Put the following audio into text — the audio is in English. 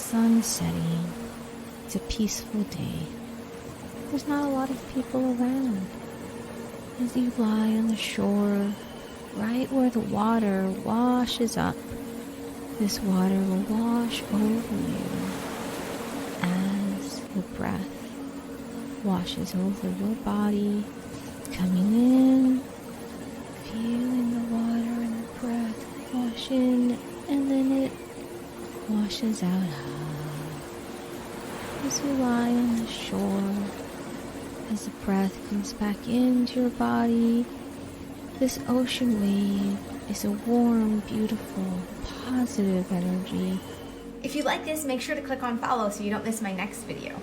sun setting. It's a peaceful day. There's not a lot of people around. As you lie on the shore, right where the water washes up, this water will wash over you as your breath washes over your body, coming in, feeling the water and the breath wash in, and then it washes out. As you lie on the shore, as the breath comes back into your body, this ocean wave is a warm, beautiful, positive energy. If you like this, make sure to click on follow so you don't miss my next video.